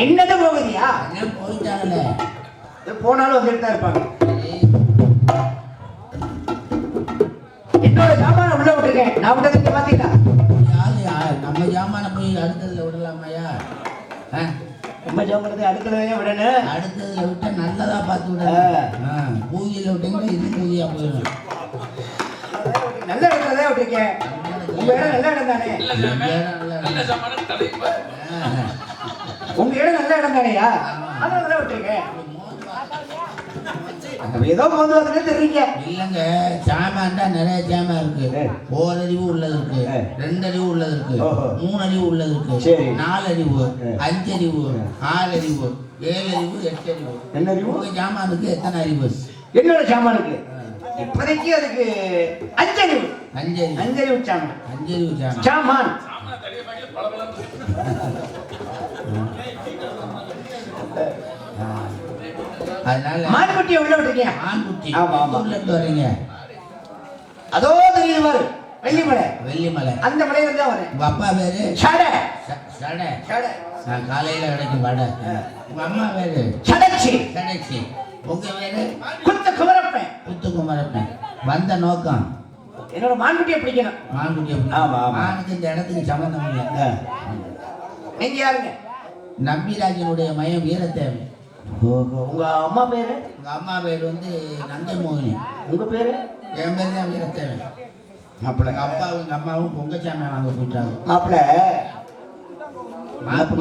என்னது போகுதியா? போயிட்டாங்கல்ல, போனாலும் வந்துட்டு தான் இருப்பாங்க. என்னோட சாமான உள்ள விட்டுருக்கேன். நான் விட்டதுக்கு பாத்தீங்களா? நம்ம ஜாமான போய் அடுத்ததுல விடலாமையா? நம்ம ஜாமானத்தை அடுத்ததுல விடணும். அடுத்ததுல விட்டா நல்லதா பார்த்து விடணும். பூஜையில விட்டீங்கன்னா இது பூஜையா போயிடும். நல்ல இடத்துல தான் விட்டுருக்கேன். உங்க இடம் நல்ல இடம் தானே? உங்க இடம் நல்ல இடம் தானேயா? அதான் நல்லா விட்டுருக்கேன். ஏதோ போது வந்து தெரியுங்க. இல்லைங்க, சாமான் தான் நிறைய சாமான் இருக்கு. ஓரறிவு உள்ளது இருக்கு, 2 அறிவு உள்ளது இருக்கு, 3 அறிவு உள்ளது இருக்கு, 4 அறிவு, 5 அறிவு, 6 அறிவு, 7 அறிவு, 8 அறிவு. என்ன அறிவு? உங்க சாமானுக்கு எத்தனை அறிவு? என்னோட சாமானுக்கு இப்போதைக்கு அதுக்கு 5 அறிவு. 5 அறிவு. 5 அறிவு சாமான். 5 அறிவு சாமான். சாமான். அதனால மான்குட்டியை உள்ள விட்டுருக்கீங்க. மான்குட்டி. ஆமா ஆமா. உள்ள இருந்து வரீங்க. அதோ தெரியுது பாரு, வெள்ளிமலை. வெள்ளிமலை. அந்த மலையில தான் வரேன். உங்க அப்பா பேரு? சடை. சடை. சடை. நான் காலையில கிடைக்கும் வடை. உங்க அம்மா பேரு? சடைச்சி. சடைச்சி. உங்க பேரு? குத்து குமரப்பன். குத்து குமரப்பன். வந்த நோக்கம் என்னோட மான்குட்டியை பிடிக்கணும். மான்குட்டியை. ஆமா ஆமா. மானுக்கு இந்த இடத்துக்கு சம்பந்தம் இல்லை. நீங்க யாருங்க? நம்பிராஜனுடைய மயம் வீரத்தேவை. உங்க அம்மா பேரு? உங்க அம்மா பேர் வந்து நந்தை மோகினி. உங்க பேரு? என் பேர் தான் வீரத்தேவன். மாப்பிள்ள. எங்க அப்பாவும் எங்க அம்மாவும் பொங்கச்சாமி வாங்க போயிட்டாங்க. மாப்பிள்ள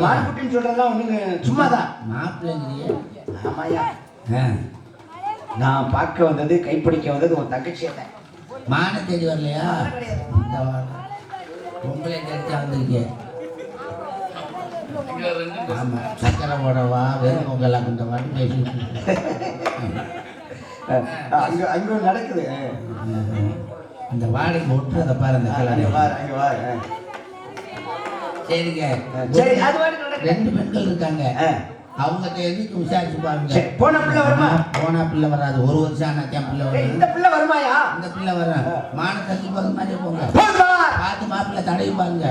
மான்குட்டின்னு சொல்றதெல்லாம் ஒண்ணுங்க சும்மாதான். மாப்பிள்ளைங்கிறிய? ஆமாயா. நான் பார்க்க வந்தது, கைப்பிடிக்க வந்தது உன் தங்கச்சியை தான். மான தேடி வரலையா? பொங்கலை தேடிச்சா வந்திருக்கேன். ஆமா, சக்கரை போடவா வெறும் பொங்கலா கொண்டவான்னு பேசிட்டு அங்க அங்க நடக்குது. இந்த வாடகை ஒட்டுறத பாரு. அந்த சரிங்க. சரி, அது வாடகை நடக்குது. 2 பெண்கள் இருக்காங்க. அவங்ககிட்ட எதுக்கு விசாரிச்சு பாருங்க. போன பிள்ளை வருமா? போனா பிள்ளை வராது. 1 வருஷம் ஆனாத்தான் பிள்ளை வரும். இந்த பிள்ளை வருமாயா? இந்த பிள்ளை வரும். மான தள்ளி போகிற மாதிரி போங்க. பார்த்து மாப்பிள்ளை தடவி பாருங்க.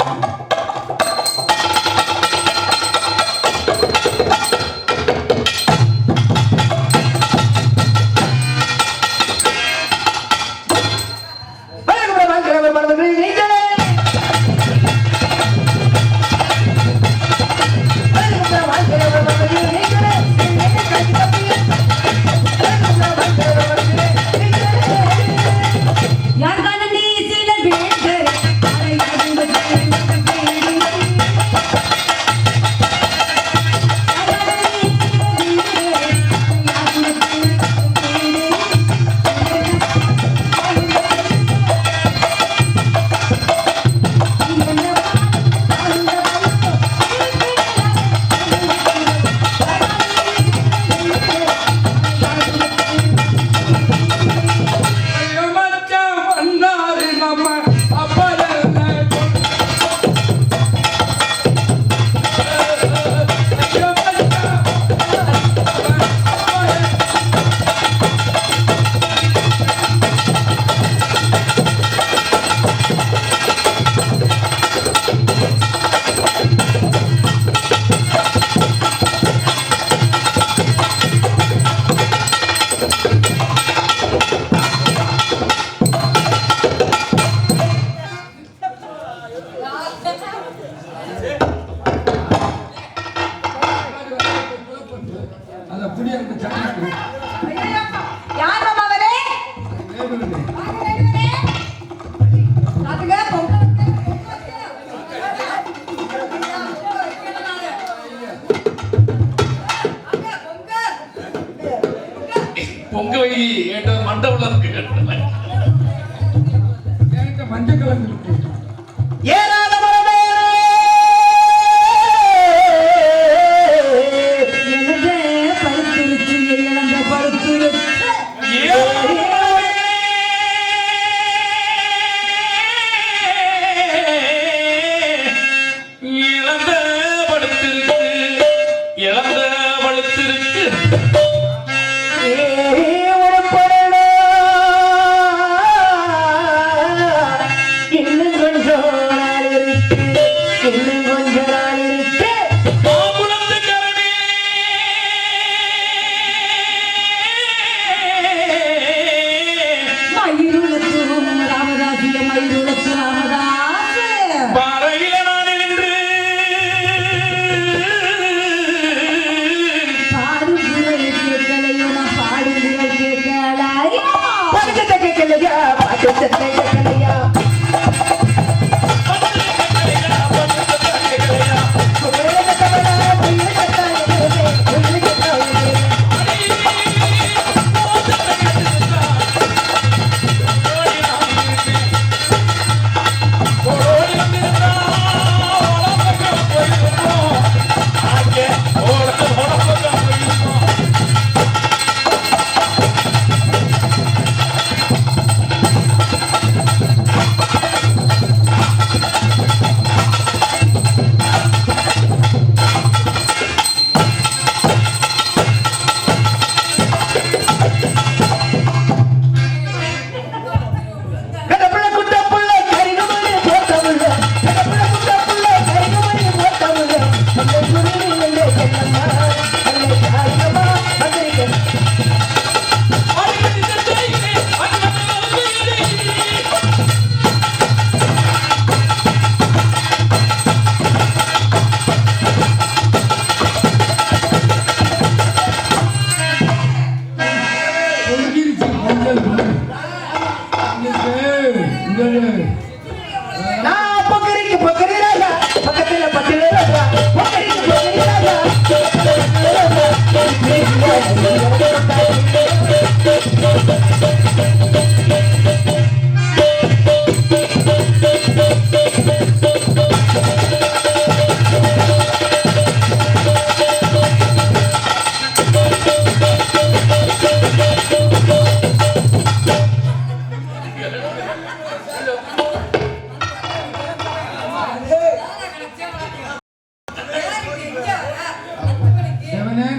பொங்க வை என்ற மண்டபம் இருக்கு. மஞ்சள் கலந்து இருக்கு. இன்னும் கொஞ்ச நாள்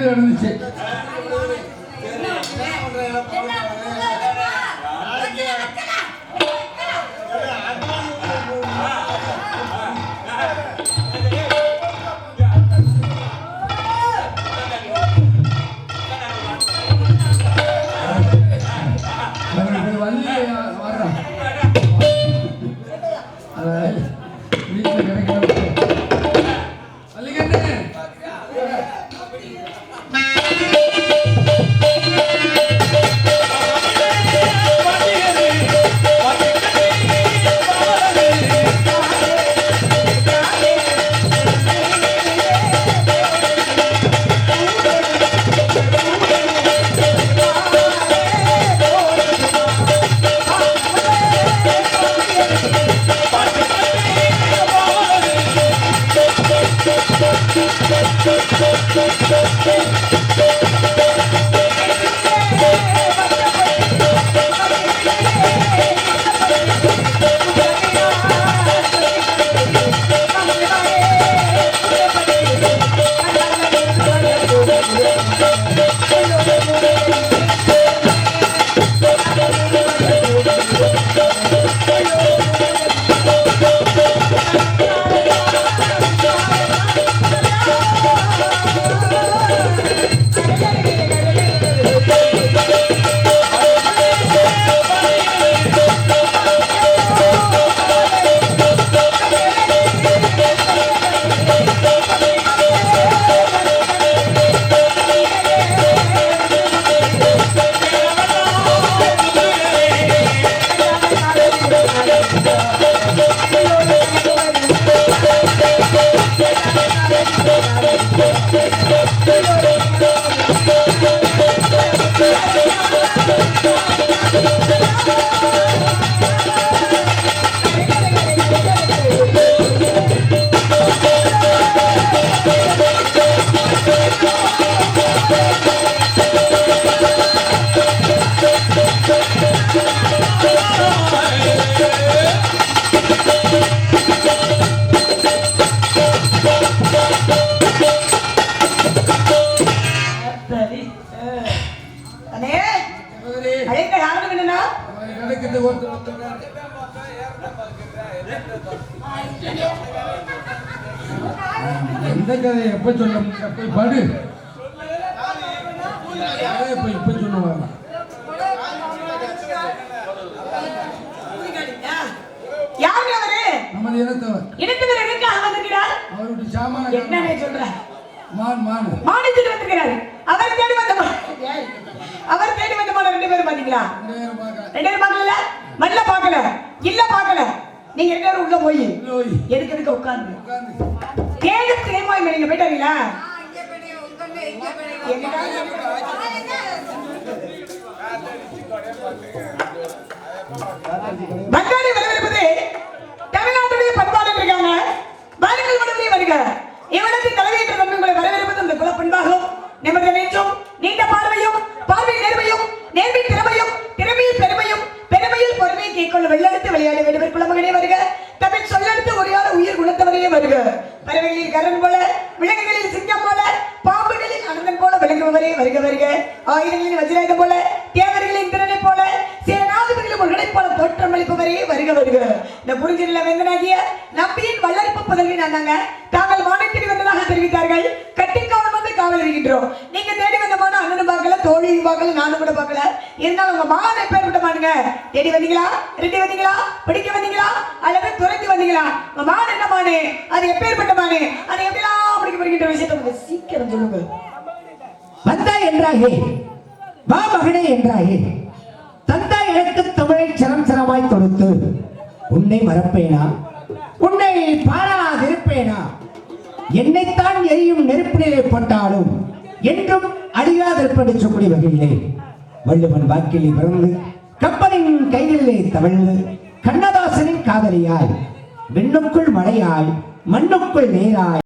நடந்துச்சு. எந்த கதை எப்ப சொல்ல போய் பாடு. இப்ப சொல்லுவாங்க நமது இனத்தவர் அவருடைய சாமான என்ன சொல்ற மான் மான் மானிட்டு வந்திருக்கிறார். அவர் தேடி வந்த மான் ரெண்டு பேரும் பாத்தீங்களா? ரெண்டு பேரும் பார்க்கல, மல்ல பார்க்கல, இல்ல பார்க்கல. நீங்க ரெண்டு பேரும் உள்ள போய் எதுக்கு உட்கார்ந்து தேடி திரைமாய் நீங்க போயிட்டாங்களா? மக்களை வரவேற்பது தமிழ்நாட்டுடைய பண்பாடு இருக்காங்க. வாருங்கள் மனதிலே வருக. இவ்விடத்தில் தலைமையேற்ற தம்பி உங்களை வரவேற்பது அந்த குல பண்பாகும் நிமிர்ந்த நெஞ்சும் நீண்ட பார்வையும் பார்வை நேர்மையும் நேர்மை திறமையும் திறமையில் பெருமையும் பெருமையில் பொறுமையை கேட்கொள்ள வெள்ளெடுத்து விளையாட வேண்டுவர் குலமகனே வருக. தமிழ் சொல்லெடுத்து ஒருயாத உயிர் குணத்தவரையே வருக. பறவைகளில் கரண் போல விலங்குகளில் சிங்கம் போல பாம்புகளில் அனந்தன் போல விளங்குபவரே வருக வருக. ஆயுதங்களின் வஜ்ராயுதம் போல தேவர்களின் திறனை போல சேனாதிபதிகளும் ஒருகனை போல தோற்றம் அளிப்பவரே வருக வருக. இந்த புரிஞ்சில வேந்தனாகிய நம்பியின் வல்லரிப்பு பதவி நாங்க தாங்கள் மானத்தேடி வந்ததாக தெரிவித்தார்கள். கட்டிக்காலம் வந்து காவல் இருக்கின்றோம். நீங்க தேடி வந்த மான அண்ணனும் பார்க்கல, தோழியும் பார்க்கல, நானும் கூட பார்க்கல. இருந்தாலும் உங்க மான பேர் விட்ட மானுங்க. தேடி வந்தீங்களா, ரெட்டி வந்தீங்களா, பிடிக்க வந்தீங்களா, அல்லது துரத்தி வந்தீங்களா? உங்க மான என்ன மானு, அது எப்பேற்பட்ட மானு, அதை எப்படிலாம் பிடிக்க போகின்ற விஷயத்தை சீக்கிரம் சொல்லுங்க. வந்தா என்றாயே, வா மகனே என்றாயே, தந்தா எனக்கு தமிழை சரம் சரமாய் கொடுத்து உன்னை மறப்பேனா, உன்னை பாராதிருப்பேனா? என்னைத்தான் எரியும் நெருப்பிலே போட்டாலும் என்றும் அழியாதிருப்பது சொல்லி வகையிலே வள்ளுவன் வாக்கிலே பிறந்து கப்பலின் கைகளிலே தவழ்ந்து கண்ணதாசனின் காதலியாய் விண்ணுக்குள் மழையாய் மண்ணுக்குள் நீராய்